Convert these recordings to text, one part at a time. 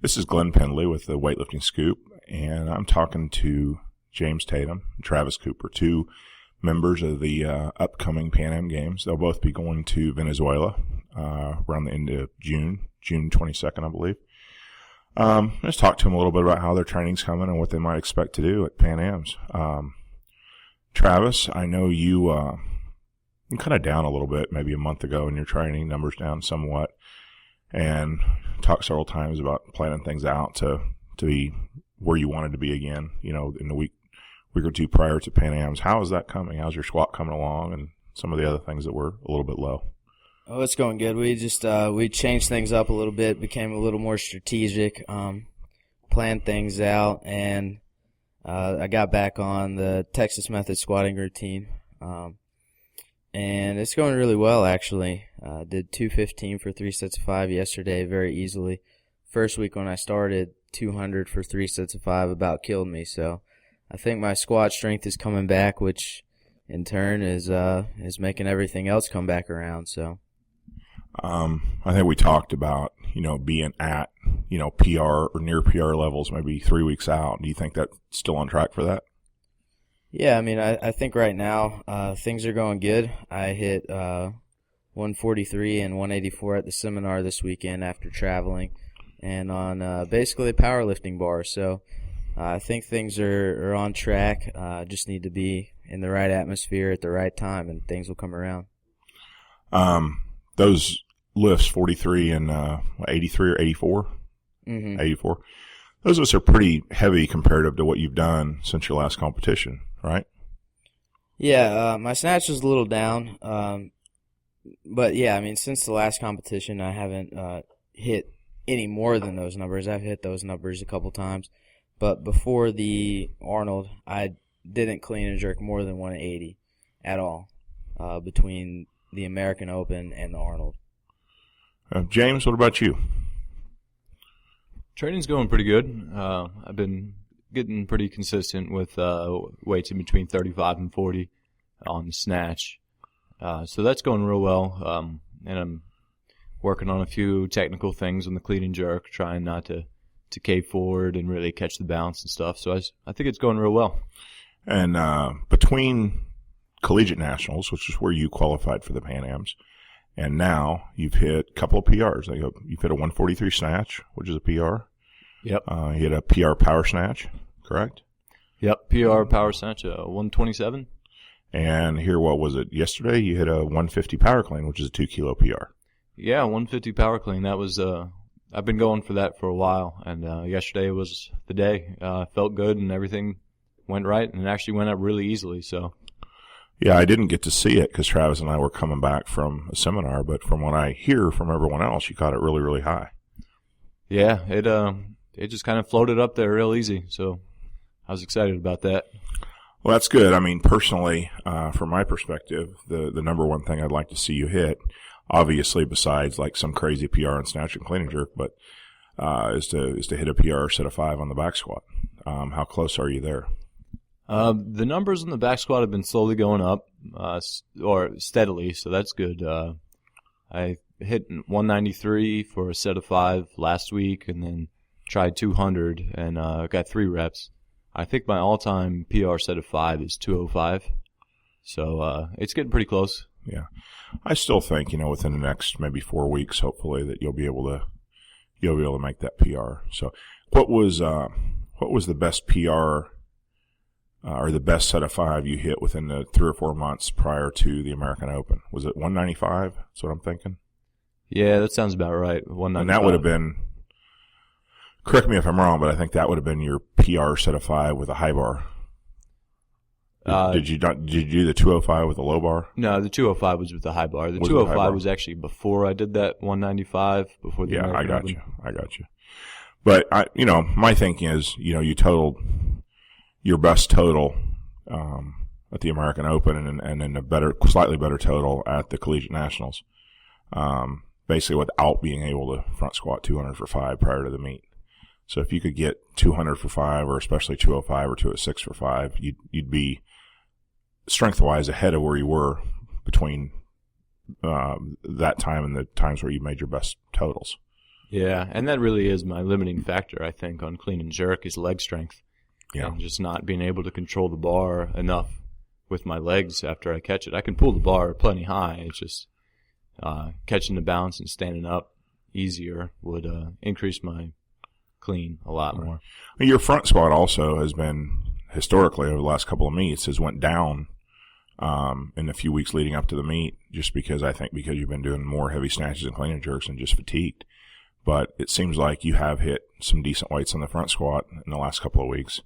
This is Glenn Pendlay with the Weightlifting Scoop, and I'm talking to James Tatum and Travis Cooper, two members of the upcoming Pan Am Games. They'll both be going to Venezuela around the end of June 22nd, I believe. Let's talk to them a little bit about how their training's coming and what they might expect to do at Pan Ams. Travis, I know you're kind of down a little bit maybe a month ago in your training, numbers down somewhat, and talked several times about planning things out to be where you wanted to be again, in the week or two prior to Pan Ams. How is that coming? How's your squat coming along and some of the other things that were a little bit low? Oh, it's going good. We just we changed things up a little bit, became a little more strategic, planned things out, and I got back on the Texas Method squatting routine, and it's going really well, actually. Did 215 for 3 sets of 5 yesterday very easily. First week when I started, 200 for 3 sets of 5 about killed me, so I think my squat strength is coming back, which in turn is making everything else come back around, so. I think we talked about, being at, PR or near PR levels maybe 3 weeks out. Do you think that's still on track for that? Yeah, I think right now things are going good. I hit 143 and 184 at the seminar this weekend after traveling and on basically a powerlifting bar. So I think things are on track. Just need to be in the right atmosphere at the right time, and things will come around. Those lifts, 43 and 83 or 84? Mm-hmm. 84. Those lifts are pretty heavy comparative to what you've done since your last competition, right? Yeah, my snatch is a little down. But, yeah, since the last competition, I haven't hit any more than those numbers. I've hit those numbers a couple times. But before the Arnold, I didn't clean and jerk more than 180 at all between the American Open and the Arnold. James, what about you? Training's going pretty good. I've been getting pretty consistent with weights in between 35 and 40 on the snatch. So that's going real well. And I'm working on a few technical things on the clean and jerk, trying not to cave forward and really catch the bounce and stuff. So I think it's going real well. And between collegiate nationals, which is where you qualified for the Pan Ams, and now you've hit a couple of PRs. You've hit a 143 snatch, which is a PR. Yep. You hit a PR power snatch, correct? Yep, PR power snatch, 127. And here, what was it? Yesterday you hit a 150 power clean, which is a 2 kilo PR. Yeah, 150 power clean. That was I've been going for that for a while, and yesterday was the day. Felt good and everything went right, and it actually went up really easily. So. Yeah, I didn't get to see it because Travis and I were coming back from a seminar, but from what I hear from everyone else, you caught it really, really high. Yeah, it just kind of floated up there real easy, so I was excited about that. Well, that's good. Personally, from my perspective, the number one thing I'd like to see you hit, obviously besides like some crazy PR and snatch and clean and jerk, but is to hit a PR set of 5 on the back squat. How close are you there? The numbers on the back squat have been slowly going up, or steadily, so that's good. I hit 193 for a set of 5 last week, and then tried 200, and got 3 reps. I think my all-time PR set of 5 is 205, so it's getting pretty close. Yeah, I still think within the next maybe 4 weeks, hopefully, that you'll be able to make that PR. So, what was the best PR? Or the best set of 5 you hit within the 3 or 4 months prior to the American Open? Was it 195? That's what I'm thinking. Yeah, that sounds about right. 195. And that would have been, correct me if I'm wrong, but I think that would have been your PR set of 5 with a high bar. Did you do the 205 with a low bar? No, the 205 was with the high bar. The 205 was actually before I did that 195, before the American Open. I got you. But my thinking is, you totaled your best total at the American Open and then a slightly better total at the Collegiate Nationals, basically without being able to front squat 200 for 5 prior to the meet. So if you could get 200 for 5 or especially 205 or 206 for 5, you'd be strength-wise ahead of where you were between that time and the times where you made your best totals. Yeah, and that really is my limiting factor, I think, on clean and jerk is leg strength. Yeah. And just not being able to control the bar enough with my legs after I catch it. I can pull the bar plenty high. It's just catching the bounce and standing up easier would increase my clean a lot more. Your front squat also has been, historically, over the last couple of meets, has went down in the few weeks leading up to the meet, just because you've been doing more heavy snatches and clean and jerks and just fatigued. But it seems like you have hit some decent weights on the front squat in the last couple of weeks.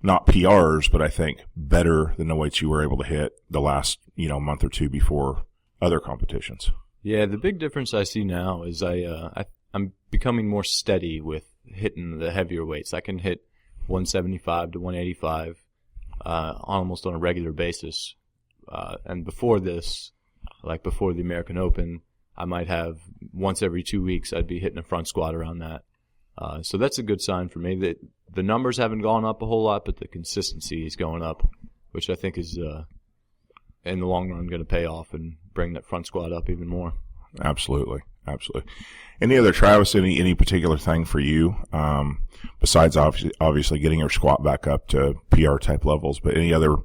Not PRs, but I think better than the weights you were able to hit the last, month or two before other competitions. Yeah, the big difference I see now is I'm becoming more steady with hitting the heavier weights. I can hit 175 to 185 almost on a regular basis. And before this, like before the American Open, I might have once every 2 weeks I'd be hitting a front squat around that. So that's a good sign for me. That the numbers haven't gone up a whole lot, but the consistency is going up, which I think is in the long run going to pay off and bring that front squat up even more. Absolutely. Any other, Travis, any particular thing for you, besides obviously getting your squat back up to PR type levels, but any other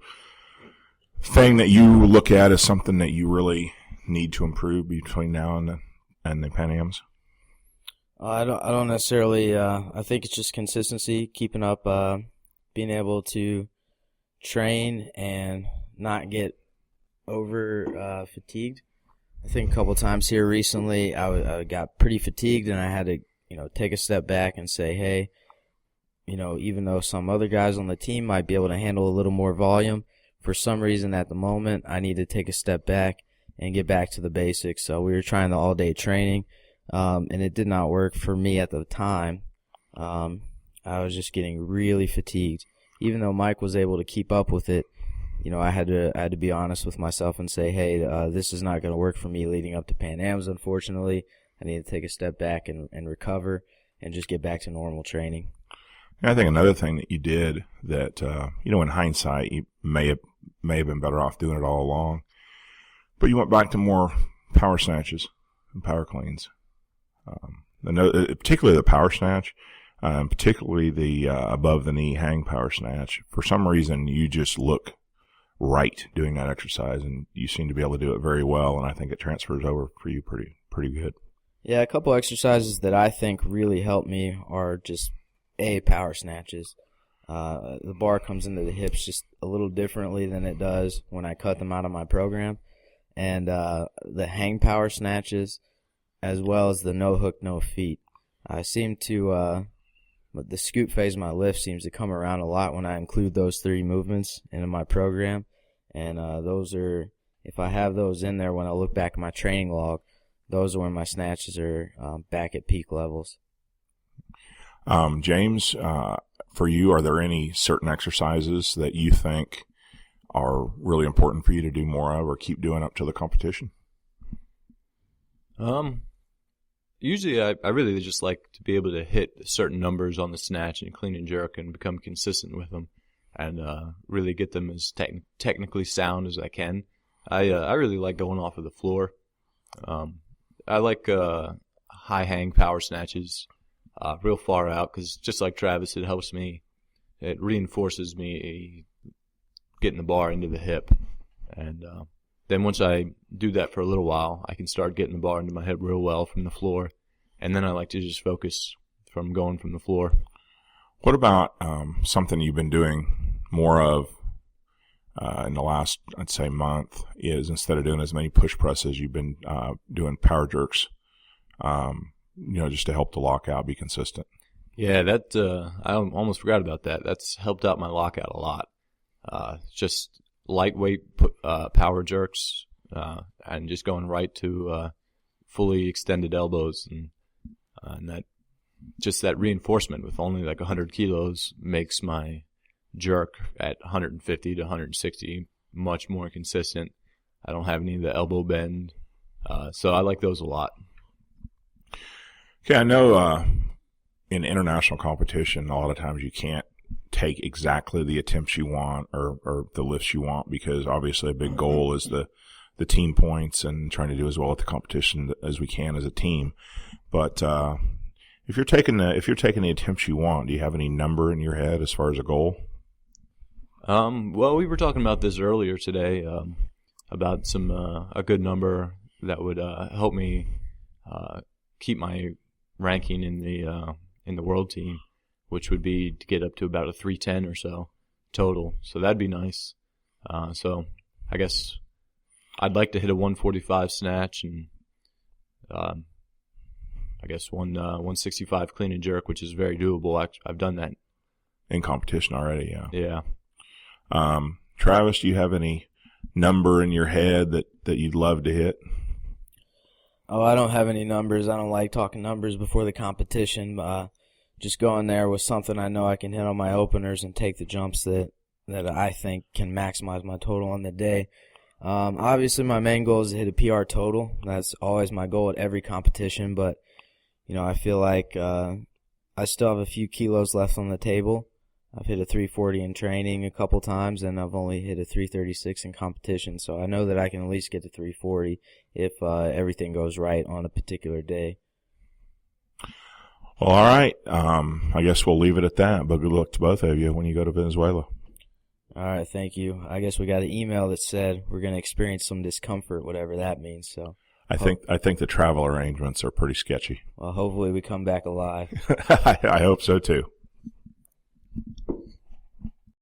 thing that you look at as something that you really need to improve between now and the Pan Ams? I don't necessarily. I think it's just consistency, keeping up, being able to train and not get over fatigued. I think a couple times here recently, I got pretty fatigued, and I had to, take a step back and say, hey, even though some other guys on the team might be able to handle a little more volume, for some reason at the moment, I need to take a step back and get back to the basics. So we were trying the all-day training. And it did not work for me at the time. I was just getting really fatigued. Even though Mike was able to keep up with it, I had to be honest with myself and say, hey, this is not going to work for me leading up to Pan Ams, unfortunately. I need to take a step back and recover and just get back to normal training. I think another thing that you did that, in hindsight, you may have been better off doing it all along, but you went back to more power snatches and power cleans. Particularly the power snatch, particularly the above the knee hang power snatch. For some reason, you just look right doing that exercise, and you seem to be able to do it very well. And I think it transfers over for you pretty good. Yeah, a couple exercises that I think really help me are just power snatches. The bar comes into the hips just a little differently than it does when I cut them out of my program, and the hang power snatches, as well as the no hook, no feet. I seem to, the scoop phase of my lift seems to come around a lot when I include those three movements into my program. And those are, if I have those in there when I look back at my training log, those are when my snatches are back at peak levels. James, for you, are there any certain exercises that you think are really important for you to do more of or keep doing up to the competition? Usually I really just like to be able to hit certain numbers on the snatch and clean and jerk and become consistent with them and really get them as technically sound as I can. I really like going off of the floor. I like high hang power snatches real far out because just like Travis, it helps me. It reinforces me getting the bar into the hip. And then once I do that for a little while, I can start getting the bar into my hip real well from the floor. And then I like to just focus from going from the floor. What about something you've been doing more of in the last, I'd say, month is instead of doing as many push presses, you've been doing power jerks, just to help the lockout be consistent. Yeah, that I almost forgot about that. That's helped out my lockout a lot. Just lightweight power jerks and just going right to fully extended elbows and that just that reinforcement with only like 100 kilos makes my jerk at 150 to 160 much more consistent. I don't have any of the elbow bend, so I like those a lot. Okay, I know in international competition, a lot of times you can't take exactly the attempts you want or the lifts you want because obviously a big goal is the team points and trying to do as well at the competition as we can as a team. But if you're taking the attempts you want, do you have any number in your head as far as a goal? Well, we were talking about this earlier today, about a good number that would help me keep my ranking in the world team, which would be to get up to about a 310 or so total. So that'd be nice. So I guess I'd like to hit a 145 snatch and I guess 165 clean and jerk, which is very doable. I've done that In competition already, yeah. Yeah. Travis, do you have any number in your head that you'd love to hit? Oh, I don't have any numbers. I don't like talking numbers before the competition. Just going there with something I know I can hit on my openers and take the jumps that I think can maximize my total on the day. Obviously, my main goal is to hit a PR total. That's always my goal at every competition. But, I feel like I still have a few kilos left on the table. I've hit a 340 in training a couple times, and I've only hit a 336 in competition. So I know that I can at least get to 340 if everything goes right on a particular day. Well, all right. I guess we'll leave it at that. But good luck to both of you when you go to Venezuela. All right, thank you. I guess we got an email that said we're going to experience some discomfort, whatever that means. So I think the travel arrangements are pretty sketchy. Well, hopefully we come back alive. I hope so too.